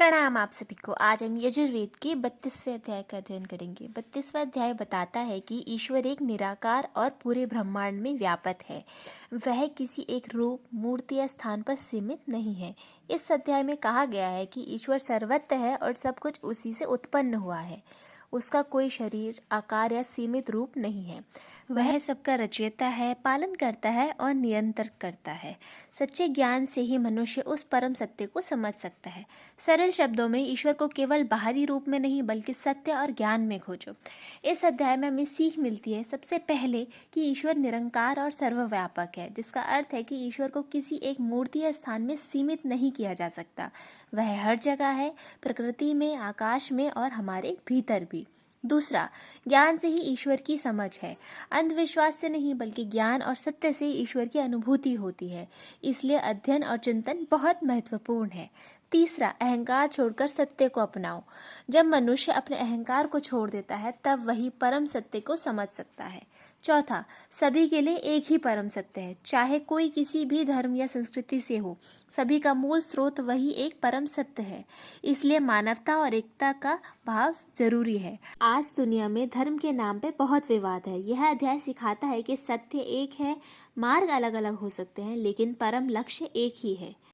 प्रणाम आप सभी को। आज हम यजुर्वेद के 32वें अध्याय का अध्ययन करेंगे। 32वां अध्याय बताता है कि ईश्वर एक निराकार और पूरे ब्रह्मांड में व्यापक है। वह किसी एक रूप, मूर्ति या स्थान पर सीमित नहीं है। इस अध्याय में कहा गया है कि ईश्वर सर्वत्र है और सब कुछ उसी से उत्पन्न हुआ है। उसका कोई शरीर, आकार या सीमित रूप नहीं है। वह सबका रचयिता है, पालन करता है और नियंत्रण करता है। सच्चे ज्ञान से ही मनुष्य उस परम सत्य को समझ सकता है। सरल शब्दों में ईश्वर को केवल बाहरी रूप में नहीं बल्कि सत्य और ज्ञान में खोजो। इस अध्याय में हमें सीख मिलती है सबसे पहले कि ईश्वर निरंकार और सर्वव्यापक है, जिसका अर्थ है कि ईश्वर को किसी एक मूर्ति या स्थान में सीमित नहीं किया जा सकता। वह हर जगह है, प्रकृति में, आकाश में और हमारे भीतर भी। दूसरा, ज्ञान से ही ईश्वर की समझ है। अंधविश्वास से नहीं बल्कि ज्ञान और सत्य से ईश्वर की अनुभूति होती है। इसलिए अध्ययन और चिंतन बहुत महत्वपूर्ण है। तीसरा, अहंकार छोड़कर सत्य को अपनाओ। जब मनुष्य अपने अहंकार को छोड़ देता है तब वही परम सत्य को समझ सकता है। चौथा, सभी के लिए एक ही परम सत्य है, चाहे कोई किसी भी धर्म या संस्कृति से हो। सभी का मूल स्रोत वही एक परम सत्य है। इसलिए मानवता और एकता का भाव जरूरी है। आज दुनिया में धर्म के नाम पे बहुत विवाद है। यह अध्याय सिखाता है कि सत्य एक है, मार्ग अलग अलग हो सकते हैं, लेकिन परम लक्ष्य एक ही है।